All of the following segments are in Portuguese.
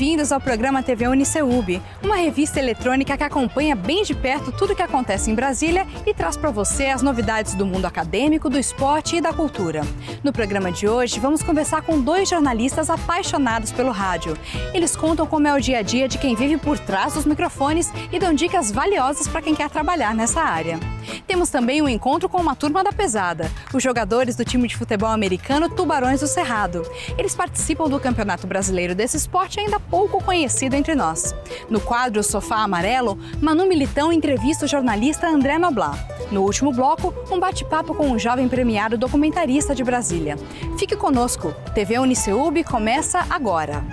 Bem-vindos ao programa TV Uniceub, uma revista eletrônica que acompanha bem de perto tudo o que acontece em Brasília e traz para você as novidades do mundo acadêmico, do esporte e da cultura. No programa de hoje, vamos conversar com dois jornalistas apaixonados pelo rádio. Eles contam como é o dia a dia de quem vive por trás dos microfones e dão dicas valiosas para quem quer trabalhar nessa área. Temos também um encontro com uma turma da pesada, os jogadores do time de futebol americano Tubarões do Cerrado. Eles participam do Campeonato Brasileiro desse esporte ainda pouco conhecido entre nós. No quadro Sofá Amarelo, Manu Militão entrevista o jornalista André Noblat. No último bloco, um bate-papo com um jovem premiado documentarista de Brasília. Fique conosco, TV Uniceub começa agora.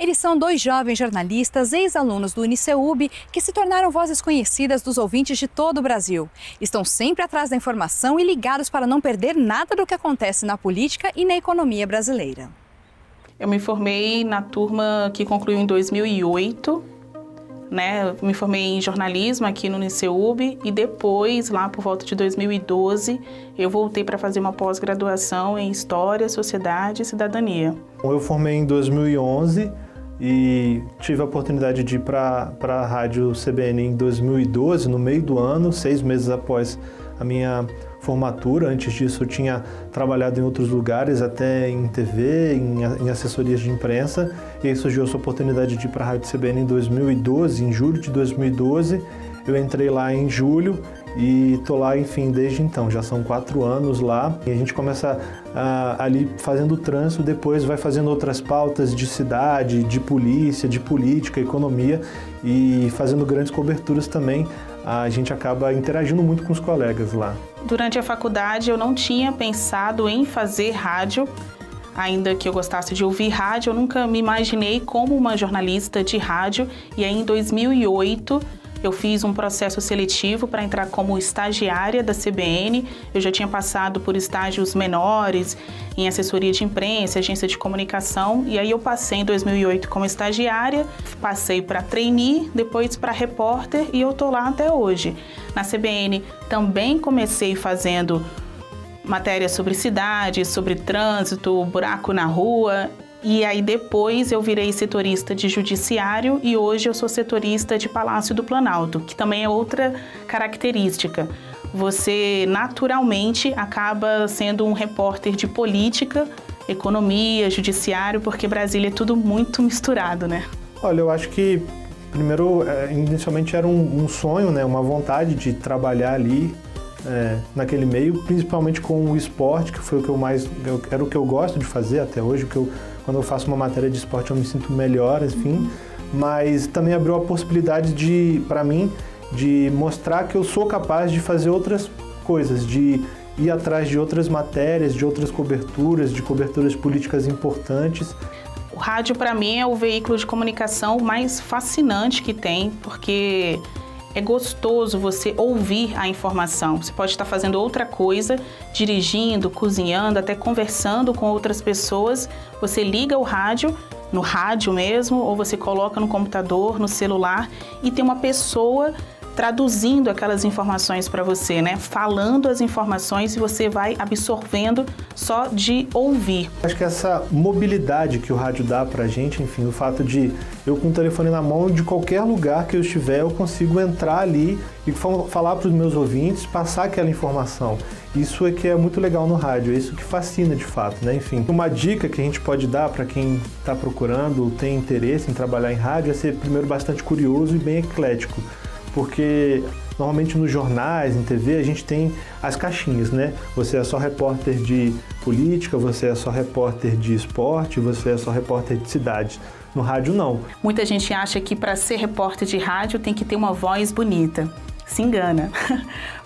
Eles são dois jovens jornalistas, ex-alunos do Uniceub, que se tornaram vozes conhecidas dos ouvintes de todo o Brasil. Estão sempre atrás da informação e ligados para não perder nada do que acontece na política e na economia brasileira. Eu me formei na turma que concluiu em 2008, né? Eu me formei em jornalismo aqui no Uniceub e depois, lá por volta de 2012, eu voltei para fazer uma pós-graduação em História, Sociedade e Cidadania. Eu formei em 2011 e tive a oportunidade de ir para a Rádio CBN em 2012, no meio do ano, 6 meses após a minha formatura. Antes disso eu tinha trabalhado em outros lugares, até em TV, em assessorias de imprensa, e aí surgiu essa oportunidade de ir para a Rádio CBN em 2012, em julho de 2012. Eu entrei lá em julho e estou lá, enfim, desde então. Já são 4 anos lá. E a gente começa ali fazendo o trânsito, depois vai fazendo outras pautas de cidade, de polícia, de política, economia e fazendo grandes coberturas também. A gente acaba interagindo muito com os colegas lá. Durante a faculdade eu não tinha pensado em fazer rádio. Ainda que eu gostasse de ouvir rádio, eu nunca me imaginei como uma jornalista de rádio. E aí em 2008 eu fiz um processo seletivo para entrar como estagiária da CBN. Eu já tinha passado por estágios menores em assessoria de imprensa, agência de comunicação. E aí eu passei em 2008 como estagiária, passei para trainee, depois para repórter e eu tô lá até hoje. Na CBN também comecei fazendo matérias sobre cidade, sobre trânsito, buraco na rua. E aí depois eu virei setorista de judiciário e hoje eu sou setorista de Palácio do Planalto, que também é outra característica. Você naturalmente acaba sendo um repórter de política, economia, judiciário, porque Brasília é tudo muito misturado, né? Olha, eu acho que primeiro, inicialmente era um sonho, né, uma vontade de trabalhar ali naquele meio, principalmente com o esporte, que foi o que era o que eu gosto de fazer até hoje, quando eu faço uma matéria de esporte eu me sinto melhor, enfim, mas também abriu a possibilidade para mim, de mostrar que eu sou capaz de fazer outras coisas, de ir atrás de outras matérias, de outras coberturas, de coberturas políticas importantes. O rádio, para mim, é o veículo de comunicação mais fascinante que tem, porque é gostoso você ouvir a informação. Você pode estar fazendo outra coisa, dirigindo, cozinhando, até conversando com outras pessoas. Você liga o rádio, no rádio mesmo, ou você coloca no computador, no celular, e tem uma pessoa traduzindo aquelas informações para você, né? Falando as informações e você vai absorvendo só de ouvir. Acho que essa mobilidade que o rádio dá pra gente, enfim, o fato de eu com o telefone na mão, de qualquer lugar que eu estiver, eu consigo entrar ali e falar para os meus ouvintes, passar aquela informação. Isso é que é muito legal no rádio, é isso que fascina de fato, né? Enfim, uma dica que a gente pode dar para quem está procurando, tem interesse em trabalhar em rádio, é ser primeiro bastante curioso e bem eclético. Porque normalmente nos jornais, em TV, a gente tem as caixinhas, né? Você é só repórter de política, você é só repórter de esporte, você é só repórter de cidade. No rádio, não. Muita gente acha que para ser repórter de rádio tem que ter uma voz bonita. Se engana.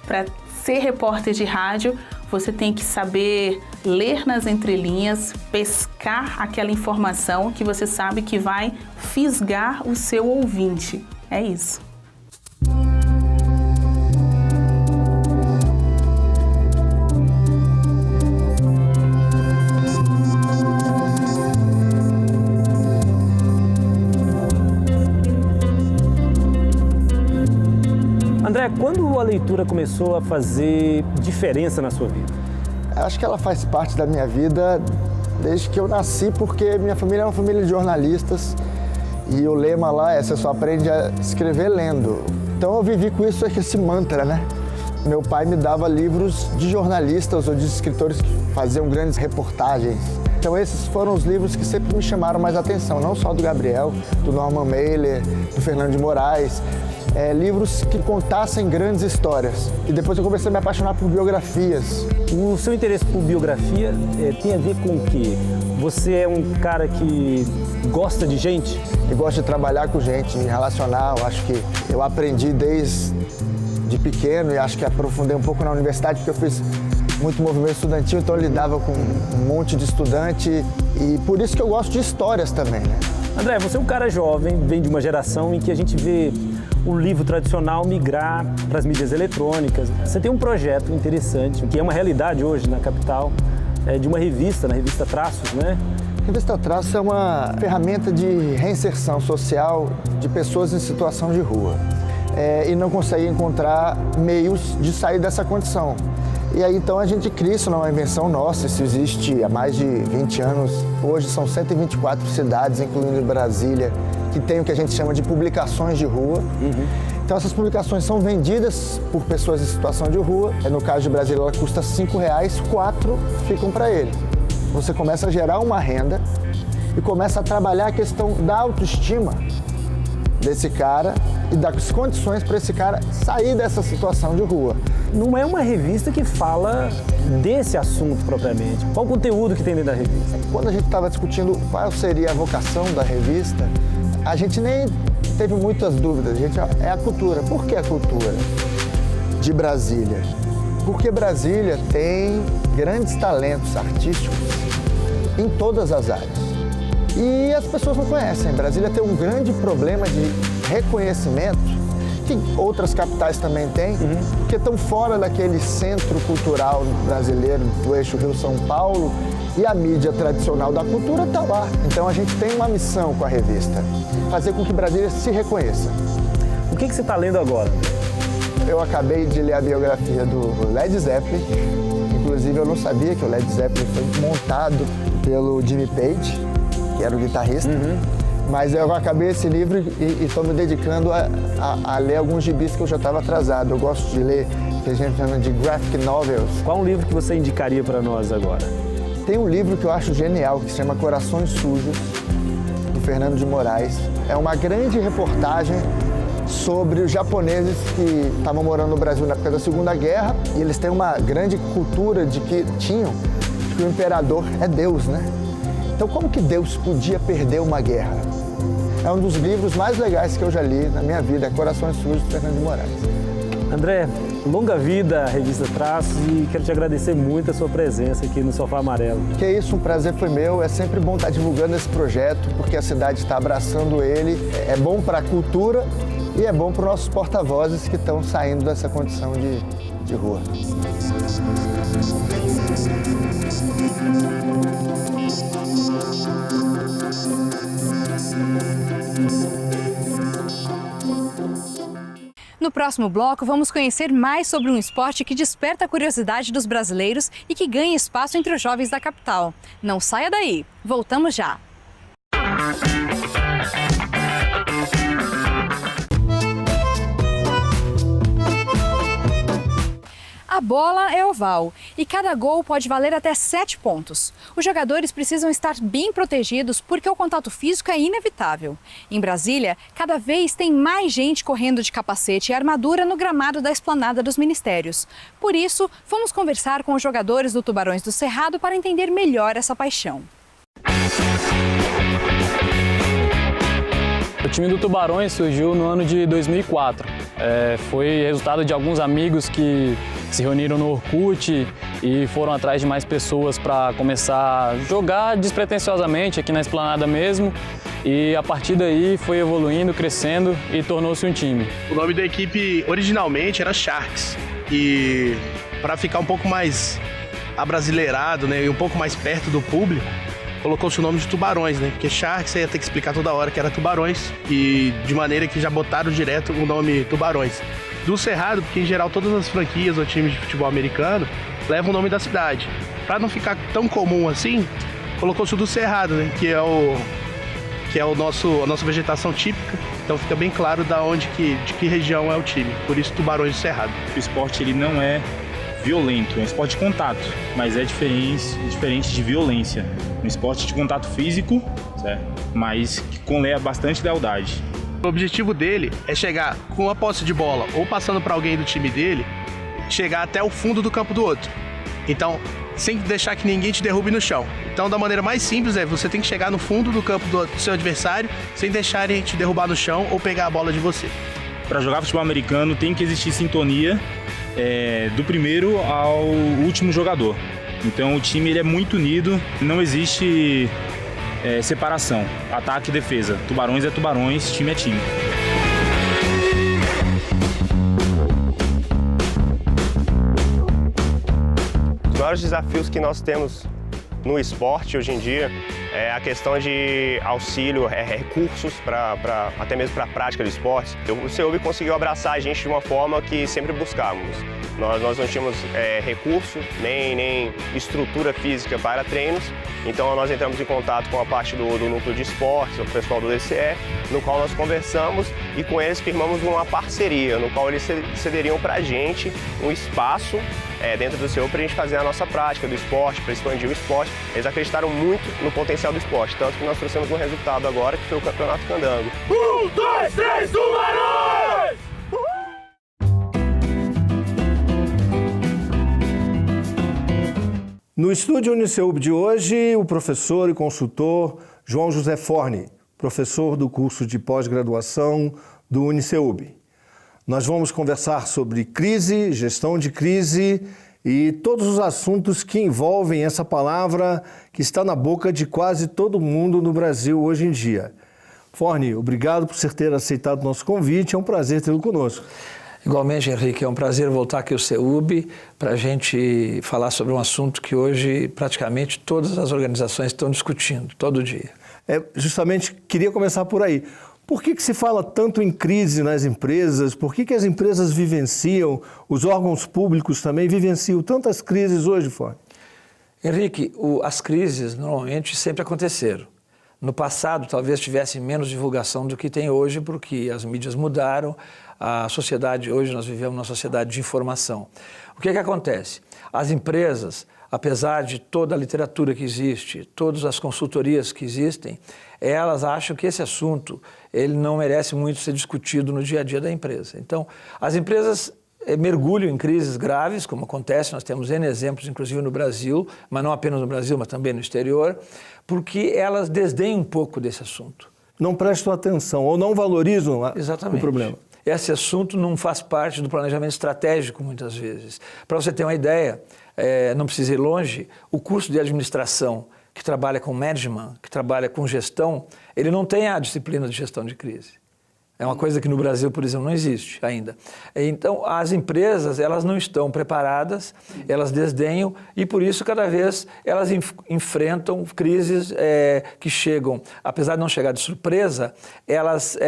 Para ser repórter de rádio, você tem que saber ler nas entrelinhas, pescar aquela informação que você sabe que vai fisgar o seu ouvinte. É isso. André, quando a leitura começou a fazer diferença na sua vida? Acho que ela faz parte da minha vida desde que eu nasci, porque minha família é uma família de jornalistas e o lema lá é: você só aprende a escrever lendo. Então eu vivi com isso, esse mantra, né? Meu pai me dava livros de jornalistas ou de escritores que faziam grandes reportagens. Então esses foram os livros que sempre me chamaram mais atenção, não só do Gabriel, do Norman Mailer, do Fernando de Moraes, livros que contassem grandes histórias. E depois eu comecei a me apaixonar por biografias. O seu interesse por biografia tem a ver com o quê? Você é um cara que gosta de gente? Eu gosto de trabalhar com gente, me relacionar. Eu acho que eu aprendi desde pequeno e acho que aprofundei um pouco na universidade, porque eu fiz muito movimento estudantil, então eu lidava com um monte de estudante e por isso que eu gosto de histórias também, né? André, você é um cara jovem, vem de uma geração em que a gente vê o livro tradicional migrar para as mídias eletrônicas. Você tem um projeto interessante, que é uma realidade hoje na capital, de uma revista, na revista Traços, né? A revista Traços é uma ferramenta de reinserção social de pessoas em situação de rua. E não consegue encontrar meios de sair dessa condição. E aí então a gente cria, isso não é uma invenção nossa, isso existe há mais de 20 anos. Hoje são 124 cidades, incluindo Brasília, que tem o que a gente chama de publicações de rua. Então essas publicações são vendidas por pessoas em situação de rua. No caso de Brasília ela custa R$5, 4 ficam para ele. Você começa a gerar uma renda e começa a trabalhar a questão da autoestima desse cara e das condições para esse cara sair dessa situação de rua. Não é uma revista que fala desse assunto propriamente. Qual o conteúdo que tem dentro da revista? Quando a gente estava discutindo qual seria a vocação da revista, a gente nem teve muitas dúvidas. É a cultura. Por que a cultura de Brasília? Porque Brasília tem grandes talentos artísticos em todas as áreas. E as pessoas não conhecem. Brasília tem um grande problema de reconhecimento, que outras capitais também têm, porque estão fora daquele centro cultural brasileiro, do eixo Rio-São Paulo, e a mídia tradicional da cultura está lá. Então a gente tem uma missão com a revista, fazer com que Brasília se reconheça. O que você está lendo agora? Eu acabei de ler a biografia do Led Zeppelin. Inclusive eu não sabia que o Led Zeppelin foi montado pelo Jimmy Page, que era o guitarrista. Mas eu acabei esse livro e estou me dedicando a ler alguns gibis que eu já estava atrasado. Eu gosto de ler o que a gente chama de graphic novels. Qual um livro que você indicaria para nós agora? Tem um livro que eu acho genial, que se chama Corações Sujos, do Fernando de Moraes. É uma grande reportagem sobre os japoneses que estavam morando no Brasil na época da Segunda Guerra, e eles têm uma grande cultura de que o imperador é Deus, né? Então como que Deus podia perder uma guerra? É um dos livros mais legais que eu já li na minha vida, é Corações Sujos, do Fernando de Moraes. André, longa vida à revista Traços, e quero te agradecer muito a sua presença aqui no Sofá Amarelo. Que isso, um prazer foi meu. É sempre bom estar divulgando esse projeto, porque a cidade está abraçando ele. É bom para a cultura e é bom para os nossos porta-vozes que estão saindo dessa condição de rua. No próximo bloco, vamos conhecer mais sobre um esporte que desperta a curiosidade dos brasileiros e que ganha espaço entre os jovens da capital. Não saia daí, voltamos já! A bola é oval e cada gol pode valer até 7 pontos. Os jogadores precisam estar bem protegidos porque o contato físico é inevitável. Em Brasília, cada vez tem mais gente correndo de capacete e armadura no gramado da Esplanada dos Ministérios. Por isso, fomos conversar com os jogadores do Tubarões do Cerrado para entender melhor essa paixão. O time do Tubarões surgiu no ano de 2004. Foi resultado de alguns amigos que se reuniram no Orkut e foram atrás de mais pessoas para começar a jogar despretensiosamente aqui na Esplanada mesmo. E a partir daí foi evoluindo, crescendo e tornou-se um time. O nome da equipe originalmente era Sharks. E para ficar um pouco mais abrasileirado, né, e um pouco mais perto do público, colocou-se o nome de Tubarões, né? Porque Sharks você ia ter que explicar toda hora que era Tubarões, e de maneira que já botaram direto o nome Tubarões. Do Cerrado, porque em geral todas as franquias ou times de futebol americano levam o nome da cidade. para não ficar tão comum assim, colocou-se o do Cerrado, né? Que é a nossa vegetação típica. Então fica bem claro de que região é o time. Por isso, Tubarões do Cerrado. O esporte ele não é violento, é um esporte de contato, mas é diferente de violência. Um esporte de contato físico, certo? Mas com bastante lealdade. O objetivo dele é chegar com a posse de bola ou passando para alguém do time dele, chegar até o fundo do campo do outro. Então, sem deixar que ninguém te derrube no chão. Então, da maneira mais simples você tem que chegar no fundo do campo do seu adversário sem deixarem te derrubar no chão ou pegar a bola de você. Para jogar futebol americano tem que existir sintonia do primeiro ao último jogador. Então o time ele é muito unido, não existe separação, ataque e defesa. Tubarões é tubarões, time é time. Os maiores desafios que nós temos no esporte hoje em dia é a questão de auxílio, recursos até mesmo para a prática de esportes. O CEUB conseguiu abraçar a gente de uma forma que sempre buscávamos. Nós não tínhamos recurso, nem estrutura física para treinos, então nós entramos em contato com a parte do núcleo de esportes, o pessoal do DCE, no qual nós conversamos e com eles firmamos uma parceria, no qual eles cederiam para a gente um espaço dentro do CEUB para a gente fazer a nossa prática do esporte, para expandir o esporte. Eles acreditaram muito no potencial do esporte, tanto que nós trouxemos um resultado agora, que foi o Campeonato Candango. 1, 2, 3, Tubarões! No estúdio Uniceub de hoje, o professor e consultor João José Forni, professor do curso de pós-graduação do Uniceub. Nós vamos conversar sobre crise, gestão de crise e todos os assuntos que envolvem essa palavra que está na boca de quase todo mundo no Brasil hoje em dia. Forni, obrigado por você ter aceitado o nosso convite, é um prazer tê-lo conosco. Igualmente, Henrique, é um prazer voltar aqui ao CEUB para a gente falar sobre um assunto que hoje praticamente todas as organizações estão discutindo, todo dia. Justamente, queria começar por aí. Por que se fala tanto em crise nas empresas? Por que as empresas vivenciam, os órgãos públicos também vivenciam tantas crises hoje, Forni? Henrique, as crises normalmente sempre aconteceram. No passado, talvez tivessem menos divulgação do que tem hoje, porque as mídias mudaram, a sociedade, hoje nós vivemos numa sociedade de informação. O que acontece? As empresas, apesar de toda a literatura que existe, todas as consultorias que existem, elas acham que esse assunto ele não merece muito ser discutido no dia a dia da empresa. Então, as empresas mergulham em crises graves, como acontece, nós temos N exemplos, inclusive no Brasil, mas não apenas no Brasil, mas também no exterior, porque elas desdenham um pouco desse assunto. Não prestam atenção ou não valorizam Exatamente. O problema. Esse assunto não faz parte do planejamento estratégico, muitas vezes. Para você ter uma ideia, não precisa ir longe, o curso de administração que trabalha com management, que trabalha com gestão, ele não tem a disciplina de gestão de crise. É uma coisa que no Brasil, por exemplo, não existe ainda. Então, as empresas, elas não estão preparadas, elas desdenham e, por isso, cada vez elas enfrentam crises que chegam, apesar de não chegar de surpresa, elas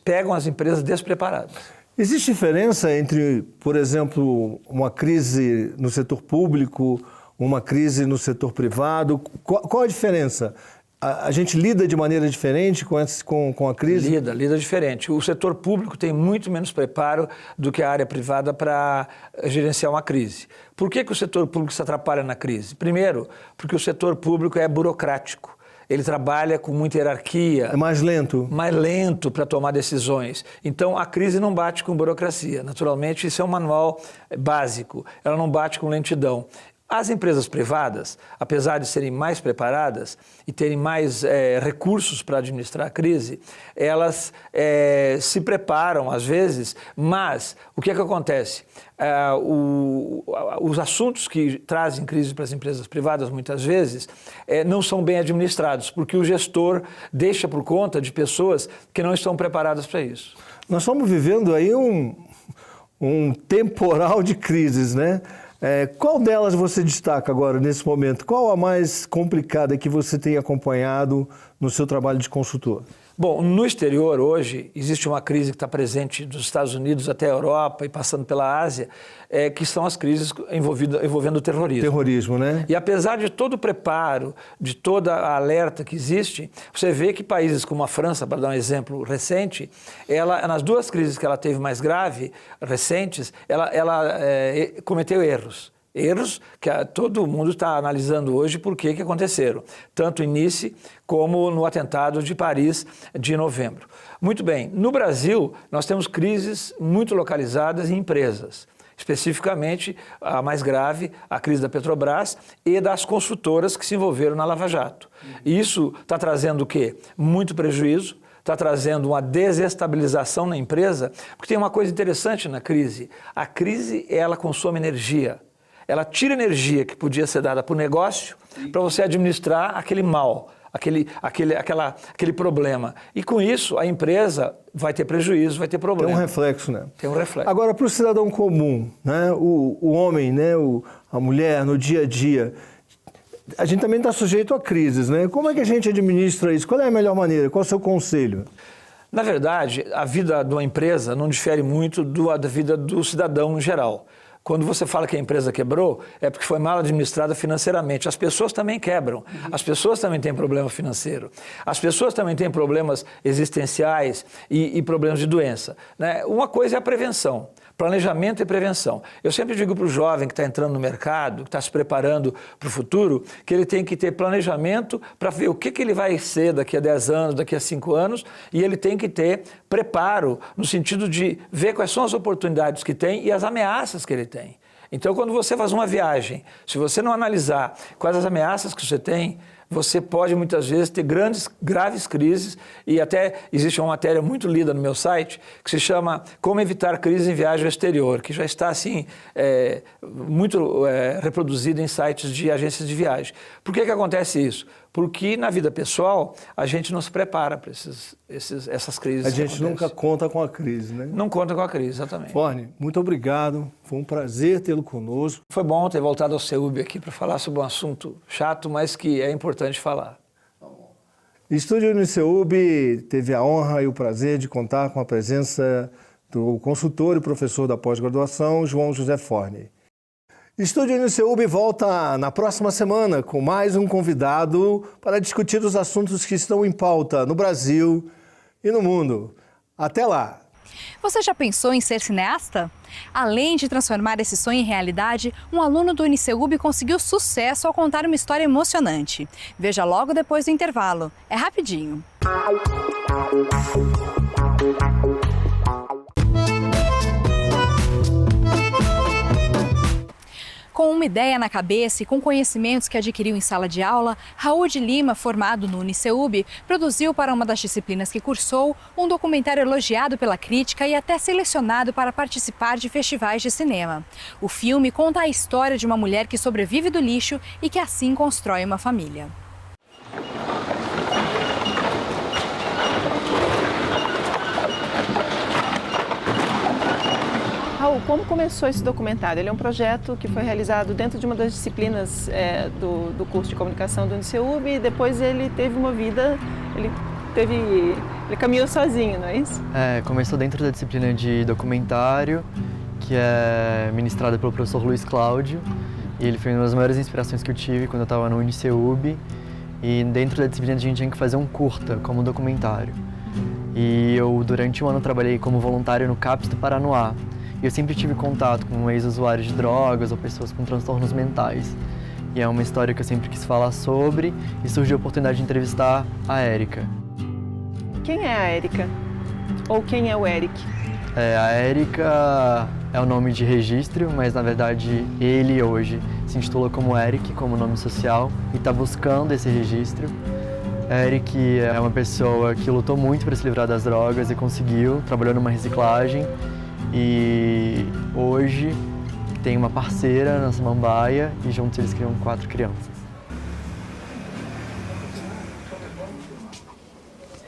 pegam as empresas despreparadas. Existe diferença entre, por exemplo, uma crise no setor público, uma crise no setor privado? Qual a diferença? A gente lida de maneira diferente com a crise? Lida diferente. O setor público tem muito menos preparo do que a área privada para gerenciar uma crise. Por que o setor público se atrapalha na crise? Primeiro, porque o setor público é burocrático. Ele trabalha com muita hierarquia. É mais lento. Mais lento para tomar decisões. Então, a crise não bate com burocracia. Naturalmente, isso é um manual básico. Ela não bate com lentidão. As empresas privadas, apesar de serem mais preparadas e terem mais recursos para administrar a crise, elas se preparam às vezes, mas o que acontece? Os assuntos que trazem crise para as empresas privadas, muitas vezes, não são bem administrados, porque o gestor deixa por conta de pessoas que não estão preparadas para isso. Nós estamos vivendo aí um temporal de crises, né? Qual delas você destaca agora, nesse momento? Qual a mais complicada que você tem acompanhado no seu trabalho de consultor? Bom, no exterior hoje existe uma crise que está presente dos Estados Unidos até a Europa e passando pela Ásia, que são as crises envolvendo o terrorismo. Terrorismo, né? E apesar de todo o preparo, de toda a alerta que existe, você vê que países como a França, para dar um exemplo recente, nas duas crises que ela teve mais grave, recentes, ela cometeu erros. Erros que todo mundo está analisando hoje por que aconteceram, tanto em Nice como no atentado de Paris de novembro. Muito bem, no Brasil nós temos crises muito localizadas em empresas, especificamente a mais grave, a crise da Petrobras e das construtoras que se envolveram na Lava Jato. E isso está trazendo o quê? Muito prejuízo, está trazendo uma desestabilização na empresa, porque tem uma coisa interessante na crise, a crise ela consome energia. Ela tira energia que podia ser dada para o negócio para você administrar aquele mal, aquele problema. E com isso a empresa vai ter prejuízo, vai ter problema. Tem um reflexo, né? Tem um reflexo. Agora, para o cidadão comum, né? O homem, né? A mulher, no dia a dia, a gente também está sujeito a crises, né? Como é que a gente administra isso? Qual é a melhor maneira? Qual é o seu conselho? Na verdade, a vida de uma empresa não difere muito da vida do cidadão em geral. Quando você fala que a empresa quebrou, é porque foi mal administrada financeiramente. As pessoas também quebram, as pessoas também têm problema financeiro, as pessoas também têm problemas existenciais e problemas de doença, né? Uma coisa é a prevenção. Planejamento e prevenção. Eu sempre digo para o jovem que está entrando no mercado, que está se preparando para o futuro, que ele tem que ter planejamento para ver o que ele vai ser daqui a 10 anos, daqui a 5 anos, e ele tem que ter preparo no sentido de ver quais são as oportunidades que tem e as ameaças que ele tem. Então, quando você faz uma viagem, se você não analisar quais as ameaças que você tem, você pode muitas vezes ter graves crises, e até existe uma matéria muito lida no meu site que se chama Como Evitar Crises em Viagem ao Exterior, que já está assim muito reproduzida em sites de agências de viagem. Por que acontece isso? Porque na vida pessoal a gente não se prepara para essas crises. A gente nunca conta com a crise, né? Não conta com a crise, exatamente. Forni, muito obrigado. Foi um prazer tê-lo conosco. Foi bom ter voltado ao CEUB aqui para falar sobre um assunto chato, mas que é importante falar. O Estúdio UniCeUB teve a honra e o prazer de contar com a presença do consultor e professor da pós-graduação, João José Forni. O Estúdio UniCeUB volta na próxima semana com mais um convidado para discutir os assuntos que estão em pauta no Brasil e no mundo. Até lá! Você já pensou em ser cineasta? Além de transformar esse sonho em realidade, um aluno do UniCeUB conseguiu sucesso ao contar uma história emocionante. Veja logo depois do intervalo. É rapidinho. Com uma ideia na cabeça e com conhecimentos que adquiriu em sala de aula, Raul de Lima, formado no UniCeUB, produziu para uma das disciplinas que cursou um documentário elogiado pela crítica e até selecionado para participar de festivais de cinema. O filme conta a história de uma mulher que sobrevive do lixo e que assim constrói uma família. Raul, como começou esse documentário? Ele é um projeto que foi realizado dentro de uma das disciplinas do curso de comunicação do UniCeUB e depois ele teve uma vida, ele caminhou sozinho, não é isso? Começou dentro da disciplina de documentário, que é ministrada pelo professor Luiz Cláudio, e ele foi uma das maiores inspirações que eu tive quando eu estava no UniCeUB, e dentro da disciplina a gente tinha que fazer um curta como documentário. E eu durante um ano trabalhei como voluntário no CAPES do Paranoá. E eu sempre tive contato com ex-usuários de drogas ou pessoas com transtornos mentais. E é uma história que eu sempre quis falar sobre e surgiu a oportunidade de entrevistar a Érica. Quem é a Érica? Ou quem é o Eric? A Érica é o nome de registro, mas na verdade ele hoje se intitula como Eric, como nome social, e está buscando esse registro. Eric é uma pessoa que lutou muito para se livrar das drogas e conseguiu, trabalhou numa reciclagem. E hoje tem uma parceira na Samambaia e juntos eles criam 4 crianças.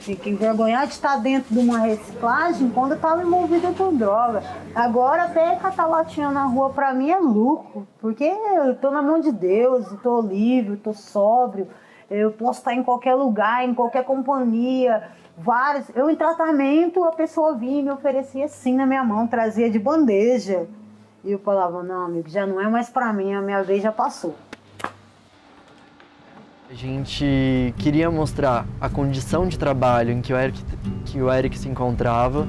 Fico envergonhada de estar dentro de uma reciclagem quando eu estava envolvida com droga. Agora até catar latinha na rua para mim é lucro, porque eu estou na mão de Deus, estou livre, estou sóbrio. Eu posso estar em qualquer lugar, em qualquer companhia, vários. Eu em tratamento, a pessoa vinha e me oferecia assim na minha mão, trazia de bandeja. E eu falava, não, amigo, já não é mais pra mim, a minha vez já passou. A gente queria mostrar a condição de trabalho em que o Eric se encontrava,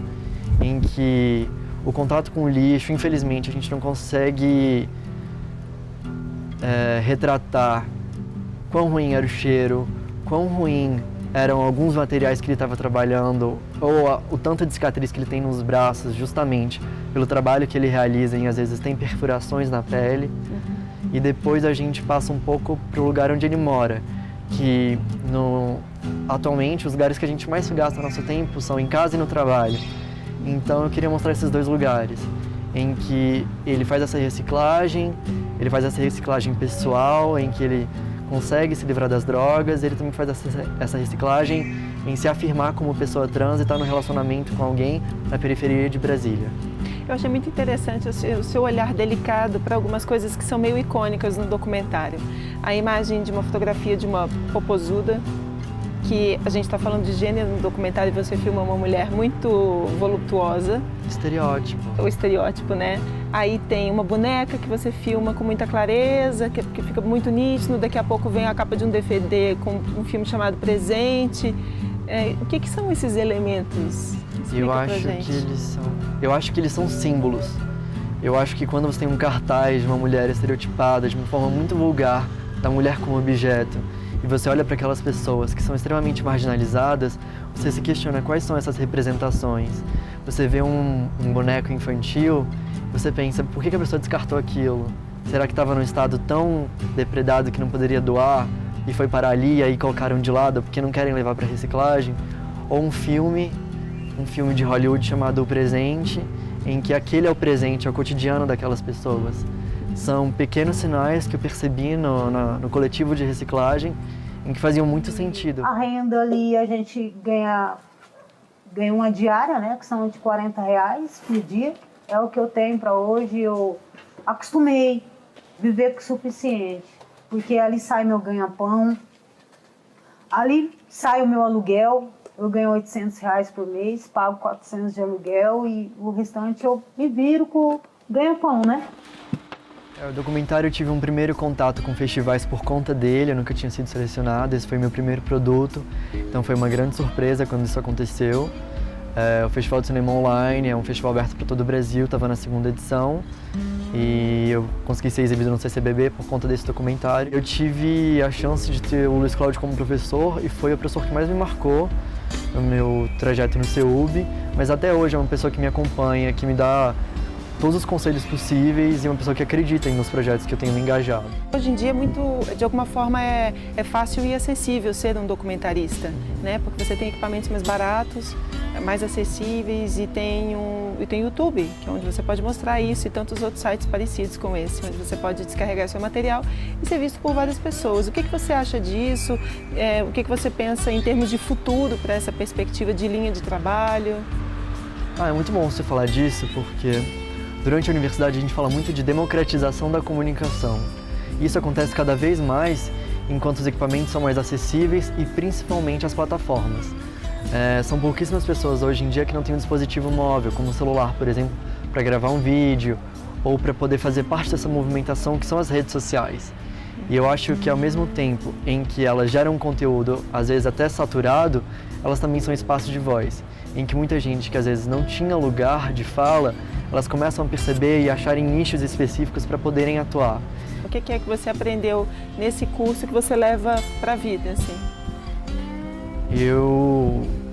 em que o contato com o lixo, infelizmente, a gente não consegue retratar quão ruim era o cheiro, quão ruim eram alguns materiais que ele estava trabalhando, ou o tanto de cicatriz que ele tem nos braços, justamente pelo trabalho que ele realiza, e às vezes tem perfurações na pele. E depois a gente passa um pouco para o lugar onde ele mora, que atualmente os lugares que a gente mais gasta nosso tempo são em casa e no trabalho. Então eu queria mostrar esses dois lugares, em que ele faz essa reciclagem pessoal, em que ele consegue se livrar das drogas, ele também faz essa reciclagem em se afirmar como pessoa trans e estar no relacionamento com alguém na periferia de Brasília. Eu achei muito interessante o seu olhar delicado para algumas coisas que são meio icônicas no documentário. A imagem de uma fotografia de uma popozuda, que a gente está falando de gênero no documentário e você filma uma mulher muito voluptuosa. Estereótipo. O estereótipo, né? Aí tem uma boneca que você filma com muita clareza, que fica muito nítido. Daqui a pouco vem a capa de um DVD com um filme chamado Presente. O que são esses elementos? Eu acho que eles são símbolos. Eu acho que quando você tem um cartaz de uma mulher estereotipada de uma forma muito vulgar, da mulher como objeto, e você olha para aquelas pessoas que são extremamente marginalizadas, você se questiona quais são essas representações. Você vê um boneco infantil, você pensa, por que a pessoa descartou aquilo? Será que estava num estado tão depredado que não poderia doar e foi parar ali e aí colocaram de lado porque não querem levar para reciclagem? Ou um filme de Hollywood chamado O Presente, em que aquele é o presente, é o cotidiano daquelas pessoas. São pequenos sinais que eu percebi no coletivo de reciclagem, em que faziam muito sentido. A renda ali, a gente ganha uma diária, né, que são de R$40 por dia. É o que eu tenho para hoje. Eu acostumei a viver com o suficiente, porque ali sai meu ganha-pão, ali sai o meu aluguel. Eu ganho R$800 por mês, pago 400 de aluguel e o restante eu me viro com ganha-pão, né? O documentário eu tive um primeiro contato com festivais por conta dele, eu nunca tinha sido selecionado, esse foi meu primeiro produto, então foi uma grande surpresa quando isso aconteceu. O Festival de Cinema Online é um festival aberto para todo o Brasil, estava na segunda edição e eu consegui ser exibido no CCBB por conta desse documentário. Eu tive a chance de ter o Luiz Cláudio como professor e foi o professor que mais me marcou no meu trajeto no CEUB, mas até hoje é uma pessoa que me acompanha, que me dá todos os conselhos possíveis e uma pessoa que acredita nos projetos que eu tenho me engajado. Hoje em dia, de alguma forma, é fácil e acessível ser um documentarista, né? Porque você tem equipamentos mais baratos, mais acessíveis e tem YouTube, que é onde você pode mostrar isso e tantos outros sites parecidos com esse, onde você pode descarregar seu material e ser visto por várias pessoas. O que você acha disso? O que você pensa em termos de futuro para essa perspectiva de linha de trabalho? É muito bom você falar disso, porque durante a universidade a gente fala muito de democratização da comunicação. Isso acontece cada vez mais enquanto os equipamentos são mais acessíveis e principalmente as plataformas. São pouquíssimas pessoas hoje em dia que não têm um dispositivo móvel, como o celular, por exemplo, para gravar um vídeo ou para poder fazer parte dessa movimentação que são as redes sociais. E eu acho que ao mesmo tempo em que elas geram conteúdo, às vezes até saturado, elas também são espaços de voz, em que muita gente que às vezes não tinha lugar de fala, elas começam a perceber e acharem nichos específicos para poderem atuar. O que é que você aprendeu nesse curso que você leva para a vida, assim?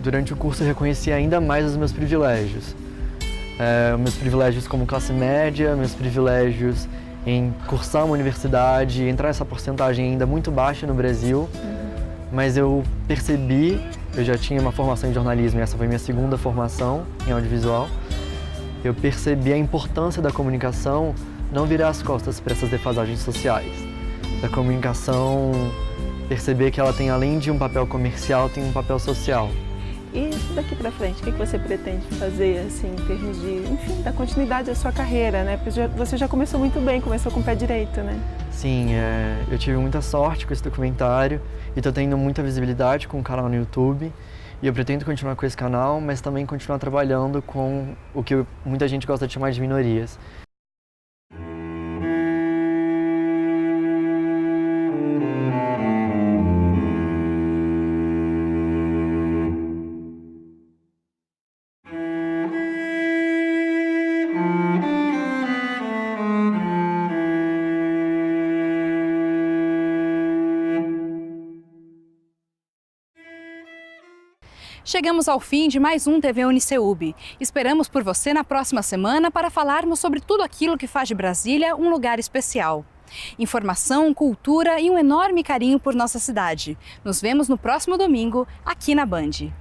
Durante o curso, reconheci ainda mais os meus privilégios. Meus privilégios como classe média, meus privilégios em cursar uma universidade, entrar nessa porcentagem ainda muito baixa no Brasil. Mas eu percebi, eu já tinha uma formação em jornalismo e essa foi minha segunda formação em audiovisual. Eu percebi a importância da comunicação não virar as costas para essas defasagens sociais. Da comunicação perceber que ela tem, além de um papel comercial, tem um papel social. E daqui para frente, o que você pretende fazer, assim, em termos de, enfim, da continuidade da sua carreira, né? Porque você já começou muito bem, começou com o pé direito, né? Sim, eu tive muita sorte com esse documentário e estou tendo muita visibilidade com o canal no YouTube. E eu pretendo continuar com esse canal, mas também continuar trabalhando com o que muita gente gosta de chamar de minorias. Chegamos ao fim de mais um TV Uniceub. Esperamos por você na próxima semana para falarmos sobre tudo aquilo que faz de Brasília um lugar especial. Informação, cultura e um enorme carinho por nossa cidade. Nos vemos no próximo domingo, aqui na Band.